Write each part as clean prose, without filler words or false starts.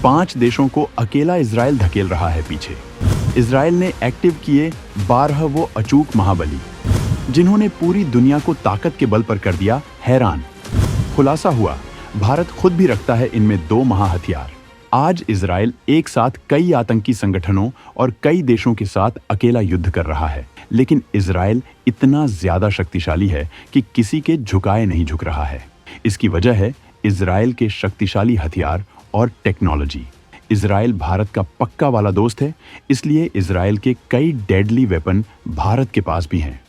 5 देशों को अकेला इजराइल धकेल रहा है पीछे। इजराइल ने एक्टिव किए 12 वो अचूक महाबली, जिन्होंने पूरी दुनिया को ताकत के बल पर कर दिया हैरान। खुलासा हुआ, भारत खुद भी रखता है इनमें 2 महाहथियार। आज इजराइल एक साथ कई आतंकी संगठनों और कई देशों के साथ अकेला युद्ध कर रहा है, लेकिन इजराइल इतना ज्यादा शक्तिशाली है कि किसी के झुकाए नहीं झुक रहा है। इसकी वजह है इजराइल के शक्तिशाली हथियार और टेक्नोलॉजी। इजराइल भारत का पक्का वाला दोस्त है, इसलिए इजराइल के कई डेडली वेपन भारत के पास भी हैं।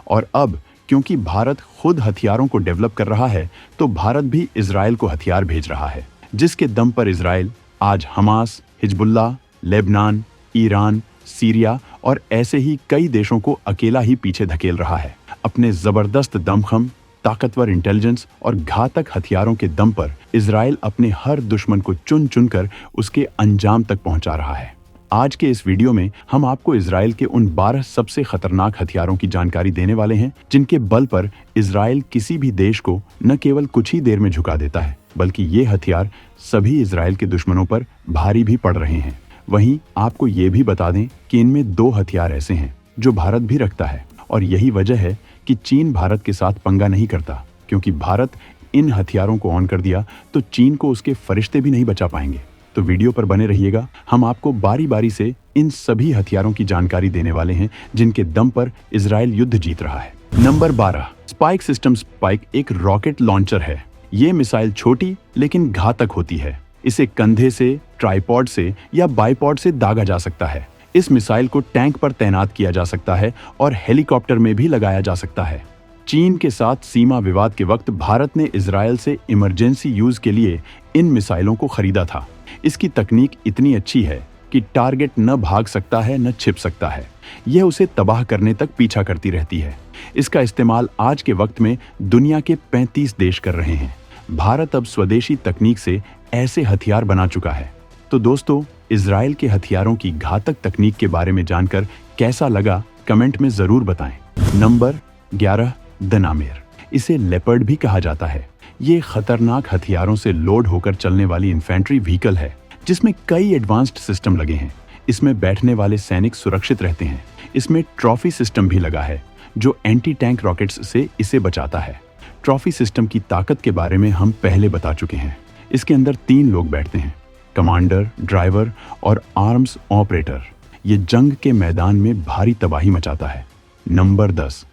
और अब क्योंकि भारत खुद हथियारों को डेवलप कर रहा है, तो भारत भी इजराइल को हथियार भेज रहा है, जिसके दम पर इजराइल आज Hamas, Hezbollah, Lebanon, Iran, Syria और ऐसे ही कई देशों को अकेला ही पीछे धकेल रहा है। अपने जबरदस्त दमखम, ताकतवर इंटेलिजेंस और घातक हथियारों के दम पर इजराइल अपने हर दुश्मन को चुन चुनकर उसके अंजाम तक पहुंचा रहा है। आज के इस वीडियो में हम आपको इजराइल के उन 12 सबसे खतरनाक हथियारों की जानकारी देने वाले हैं, जिनके बल पर इजराइल किसी भी देश को न केवल कुछ ही देर में झुका देता है, बल्कि ये हथियार सभी इजराइल के दुश्मनों पर भारी भी पड़ रहे हैं। वहीं आपको ये भी बता दें कि इनमें 2 हथियार ऐसे हैं जो भारत भी रखता है, और यही वजह है कि चीन भारत के साथ पंगा नहीं करता, क्योंकि भारत इन हथियारों को ऑन कर दिया तो चीन को उसके फरिश्ते भी नहीं बचा पाएंगे। तो वीडियो पर बने रहिएगा, हम आपको बारी बारी से इन सभी हथियारों की जानकारी देने वाले हैं जिनके दम पर इजराइल युद्ध जीत रहा है। Number 12, spike system. स्पाइक एक रॉकेट लॉन्चर है। ये मिसाइल छोटी लेकिन घातक होती है। इसे कंधे से, ट्राइपॉड से या बाइपॉड से दागा जा सकता है। इस मिसाइल को टैंक पर तैनात किया जा सकता है और हेलीकॉप्टर में भी लगाया जा सकता है। चीन के साथ सीमा विवाद के वक्त भारत ने इजराइल से इमरजेंसी यूज के लिए इन मिसाइलों को खरीदा था। इसकी तकनीक इतनी अच्छी है कि टारगेट न भाग सकता है न छिप सकता है, यह उसे तबाह करने तक पीछा करती रहती है। इसका इस्तेमाल आज के वक्त में दुनिया के 35 देश कर रहे हैं। भारत अब स्वदेशी तकनीक से ऐसे हथियार बना चुका है। तो दोस्तों, इजराइल के हथियारों की घातक तकनीक के बारे में जानकर कैसा लगा, कमेंट में जरूर बताएं। नंबर 11, द नामेर। इसे लेपर्ड भी कहा जाता है। ये खतरनाक हथियारों से लोड होकर चलने वाली इन्फेंट्री व्हीकल है, जिसमें कई एडवांस्ड सिस्टम लगे हैं। इसमें बैठने वाले सैनिक सुरक्षित रहते हैं। इसमें ट्रॉफी सिस्टम भी लगा है, जो एंटी टैंक रॉकेट्स से इसे बचाता है। ट्रॉफी सिस्टम की ताकत के बारे में हम पहले बता चुके हैं। इसके अंदर 3 लोग बैठते हैं, कमांडर, ड्राइवर और आर्म्स ऑपरेटर। ये जंग के मैदान में भारी तबाही मचाता है। Number 10,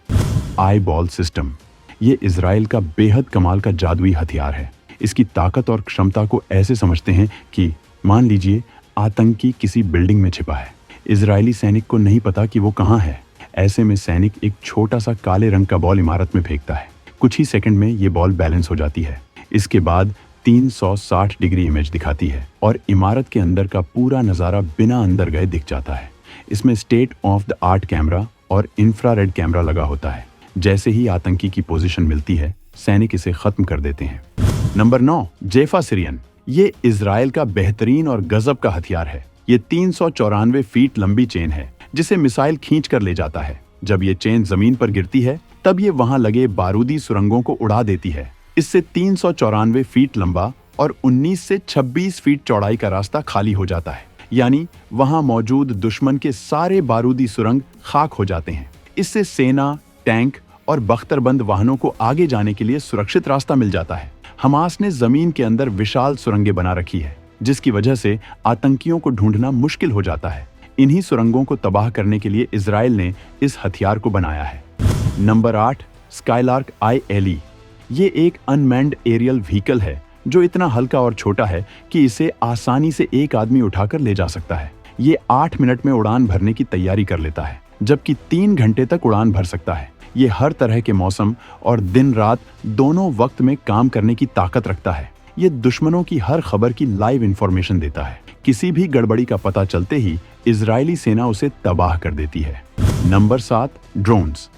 eye ball system. ये इजराइल का बेहद कमाल का जादुई हथियार है। इसकी ताकत और क्षमता को ऐसे समझते हैं कि मान लीजिए आतंकी किसी बिल्डिंग में छिपा है। इजरायली सैनिक को नहीं पता कि वो कहाँ है। ऐसे में सैनिक एक छोटा सा काले रंग का बॉल इमारत में फेंकता है। कुछ ही सेकंड में ये बॉल बैलेंस हो जाती है। इसके बाद 360 डिग्री इमेज दिखाती है और इमारत के अंदर का पूरा नज़ारा बिना अंदर गए दिख जाता है। इसमें state of the art camera और इंफ्रारेड कैमरा लगा होता है। जैसे ही आतंकी की पोजीशन मिलती है, सैनिक इसे खत्म कर देते हैं। नंबर 9, जेफा सिरियन। ये इजराइल का बेहतरीन और गजब का हथियार है। ये 394 फीट लंबी चेन है, जिसे मिसाइल खींच कर ले जाता है। जब ये चेन जमीन पर गिरती है, तब ये वहां लगे बारूदी सुरंगों को उड़ा देती है। इससे 394 फीट लंबा और 19 से 26 फीट चौड़ाई का रास्ता खाली हो जाता है, यानी वहां मौजूद दुश्मन के सारे बारूदी सुरंग खाक हो जाते हैं। इससे सेना, टैंक और बख्तरबंद वाहनों को आगे जाने के लिए सुरक्षित रास्ता मिल जाता है। हमास ने जमीन के अंदर विशाल सुरंगें बना रखी है, जिसकी वजह से आतंकियों को ढूंढना मुश्किल हो जाता है। इन्हीं सुरंगों को तबाह करने के लिए इजराइल ने इस हथियार को बनाया है। Number 8, skylark ILE। ये एक अनमैन्ड एरियल व्हीकल है, जो इतना हल्का और छोटा है कि इसे आसानी से एक आदमी उठाकर ले जा सकता है। ये 8 मिनट में उड़ान भरने की तैयारी कर लेता है, जबकि 3 घंटे तक उड़ान भर सकता है। ये हर तरह के मौसम और दिन रात दोनों वक्त में काम करने की ताकत रखता है। ये दुश्मनों की हर खबर की लाइव इंफॉर्मेशन देता है। किसी भी गड़बड़ी का पता चलते ही इजरायली सेना उसे तबाह कर देती है। Number 7, drones.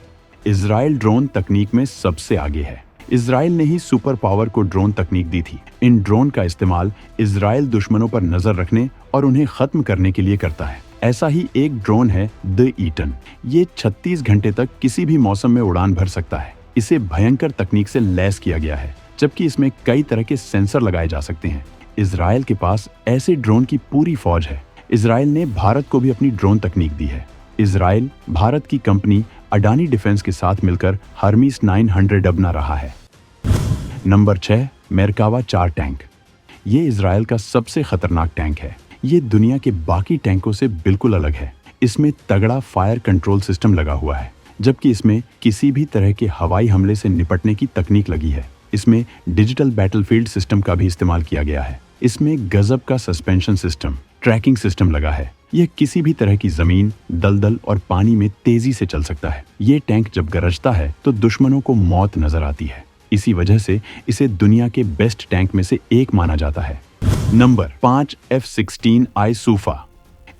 इजराइल ड्रोन तकनीक में सबसे आगे है। इजराइल ने ही सुपर पावर को ड्रोन तकनीक दी थी। इन ड्रोन का इस्तेमाल इजराइल दुश्मनों पर नजर रखने और उन्हें खत्म करने के लिए करता है। ऐसा ही एक ड्रोन है द ईटन। ये 36 घंटे तक किसी भी मौसम में उड़ान भर सकता है। इसे भयंकर तकनीक से लैस किया गया है, जबकि इसमें कई तरह के सेंसर लगाए जा सकते हैं। इजराइल के पास ऐसे ड्रोन की पूरी फौज है। इजराइल ने भारत को भी अपनी ड्रोन तकनीक दी है। इजराइल भारत की कंपनी अडानी डिफेंस के साथ मिलकर हर्मीस 900 बना रहा है। Number 6, मेरकावा 4 tank. ये इजराइल का सबसे खतरनाक टैंक है। ये दुनिया के बाकी टैंकों से बिल्कुल अलग है। इसमें तगड़ा फायर कंट्रोल सिस्टम लगा हुआ है, जबकि इसमें किसी भी तरह के हवाई हमले से निपटने की तकनीक लगी है। इसमें डिजिटल बैटलफील्ड सिस्टम का भी इस्तेमाल किया गया है। इसमें गजब का सस्पेंशन सिस्टम, ट्रैकिंग सिस्टम लगा है। यह किसी भी तरह की जमीन, दलदल और पानी में तेजी से चल सकता है। ये टैंक जब गरजता है तो दुश्मनों को मौत नजर आती है। इसी वजह से इसे दुनिया के बेस्ट टैंक में से एक माना जाता है। Number 5, F-16I sofa.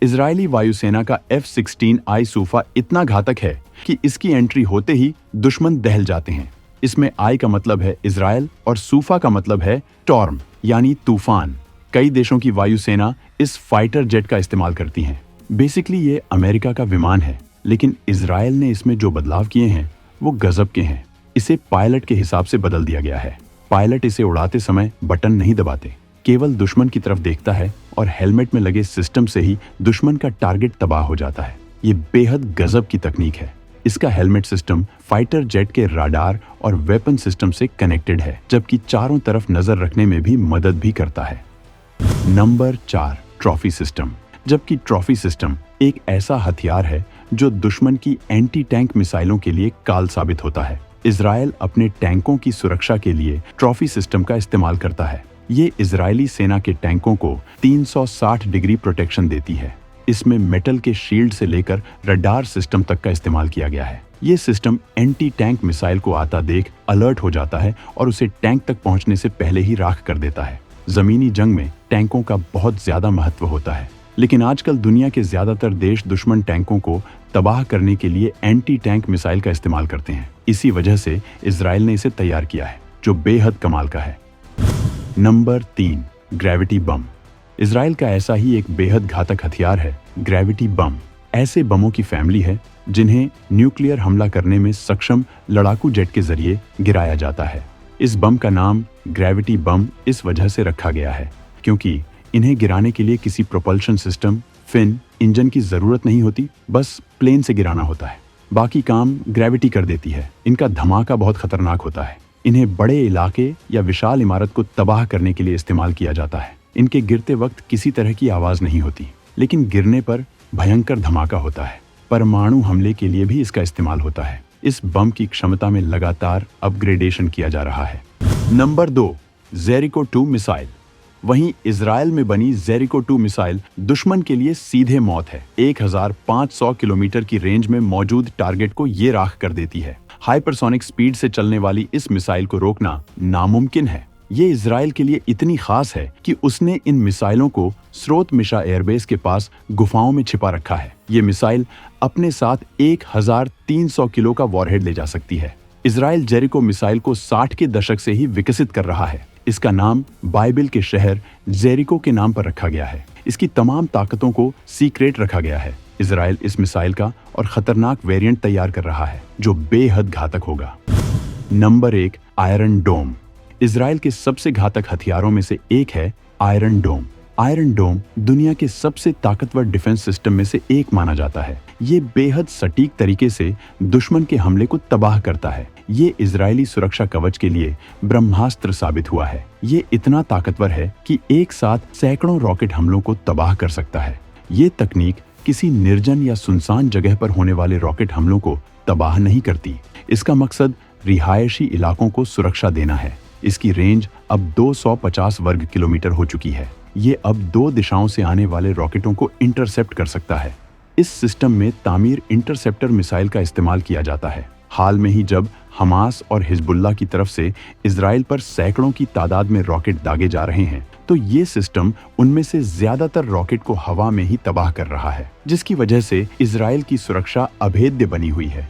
इजरायली वायुसेना का F-16I सूफा इतना घातक है कि इसकी एंट्री होते ही दुश्मन दहल जाते हैं। इसमें आई का मतलब है इजराइल और सूफा का मतलब है टॉर्म यानी तूफान। कई देशों की वायुसेना इस फाइटर जेट का इस्तेमाल करती हैं। बेसिकली ये अमेरिका का विमान है, लेकिन इजराइल ने इसमें जो बदलाव किए हैं वो गजब के हैं। इसे पायलट के हिसाब से बदल दिया गया है। पायलट इसे उड़ाते समय बटन नहीं दबाते, केवल दुश्मन की तरफ देखता है और हेलमेट में लगे सिस्टम से ही दुश्मन का टारगेट तबाह हो जाता है। ये बेहद गजब की तकनीक है। इसका हेलमेट सिस्टम फाइटर जेट के राडार और वेपन सिस्टम से कनेक्टेड है, जबकि चारों तरफ नजर रखने में भी मदद भी करता है। Number 4, trophy system. जबकि ट्रॉफी सिस्टम एक ऐसा हथियार है जो दुश्मन की एंटी टैंक मिसाइलों के लिए काल साबित होता है। इजराइल अपने टैंकों की सुरक्षा के लिए ट्रॉफी सिस्टम का इस्तेमाल करता है। ये इजरायली सेना के टैंकों को 360 डिग्री प्रोटेक्शन देती है। इसमें मेटल के शील्ड से लेकर रडार सिस्टम तक का इस्तेमाल किया गया है। ये सिस्टम एंटी टैंक मिसाइल को आता देख अलर्ट हो जाता है और उसे टैंक तक पहुंचने से पहले ही राख कर देता है। जमीनी जंग में टैंकों का बहुत ज्यादा महत्व होता है, लेकिन आजकल दुनिया के ज्यादातर देश दुश्मन टैंकों को तबाह करने के लिए एंटी टैंक मिसाइल का इस्तेमाल करते हैं। इसी वजह से इजराइल ने इसे तैयार किया है, जो बेहद कमाल का है। नंबर 3, ग्रेविटी बम। इजराइल का ऐसा ही एक बेहद घातक हथियार है ग्रेविटी बम। ऐसे बमों की फैमिली है जिन्हें न्यूक्लियर हमला करने में सक्षम लड़ाकू जेट के जरिए गिराया जाता है। इस बम का नाम ग्रेविटी बम इस वजह से रखा गया है क्योंकि इन्हें गिराने के लिए किसी प्रोपल्शन सिस्टम, फिन, इंजन की जरूरत नहीं होती, बस प्लेन से गिराना होता है। बाकी काम ग्रेविटी कर देती है। इनका धमाका बहुत खतरनाक होता है। इन्हें बड़े इलाके या विशाल इमारत को तबाह करने के लिए इस्तेमाल किया जाता है। इनके गिरते वक्त किसी तरह की आवाज नहीं होती, लेकिन गिरने पर भयंकर धमाका होता है। परमाणु हमले के लिए भी इसका इस्तेमाल होता है। इस बम की क्षमता में लगातार अपग्रेडेशन किया जा रहा है। Number 2, Jericho 2 missile. वहीं इजराइल में बनी जेरिको 2 मिसाइल दुश्मन के लिए सीधे मौत है। 1500 किलोमीटर की रेंज में मौजूद टारगेट को ये राख कर देती है। हाइपरसोनिक स्पीड से चलने वाली इस मिसाइल को रोकना नामुमकिन है। ये इजराइल के लिए इतनी खास है कि उसने इन मिसाइलों को स्रोत मिशा एयरबेस के पास गुफाओं में छिपा रखा है। ये मिसाइल अपने साथ 1300 किलो का वॉरहेड ले जा सकती है। इजराइल जेरिको मिसाइल को 60 के दशक से ही विकसित कर रहा है। इसका नाम बाइबल के शहर जेरिको के नाम पर रखा गया है। इसकी तमाम ताकतों को सीक्रेट रखा गया है। इजराइल इस मिसाइल का और खतरनाक वेरिएंट तैयार कर रहा है जो बेहद घातक होगा। नंबर 1, आयरन डोम। इजराइल के सबसे घातक हथियारों में से एक है आयरन डोम। आयरन डोम दुनिया के सबसे ताकतवर डिफेंस सिस्टम में से एक माना जाता है। ये बेहद सटीक तरीके से दुश्मन के हमले को तबाह करता है। ये इजरायली सुरक्षा कवच के लिए ब्रह्मास्त्र साबित हुआ है। ये इतना ताकतवर है कि एक साथ सैकड़ों रॉकेट हमलों को तबाह कर सकता है। ये तकनीक किसी निर्जन या सुनसान जगह पर होने वाले रॉकेट हमलों को तबाह नहीं करती। इसका मकसद रिहायशी इलाकों को सुरक्षा देना है। इसकी रेंज अब 250 वर्ग किलोमीटर हो चुकी है। ये अब 2 दिशाओं से आने वाले रॉकेटों को इंटरसेप्ट कर सकता है। इस सिस्टम में तामीर इंटरसेप्टर मिसाइल का इस्तेमाल किया जाता है। हाल में ही जब हमास और हिजबुल्लाह की तरफ से इजराइल पर सैकड़ों की तादाद में रॉकेट दागे जा रहे हैं, तो ये सिस्टम उनमें से ज्यादातर रॉकेट को हवा में ही तबाह कर रहा है, जिसकी वजह से इजराइल की सुरक्षा अभेद्य बनी हुई है।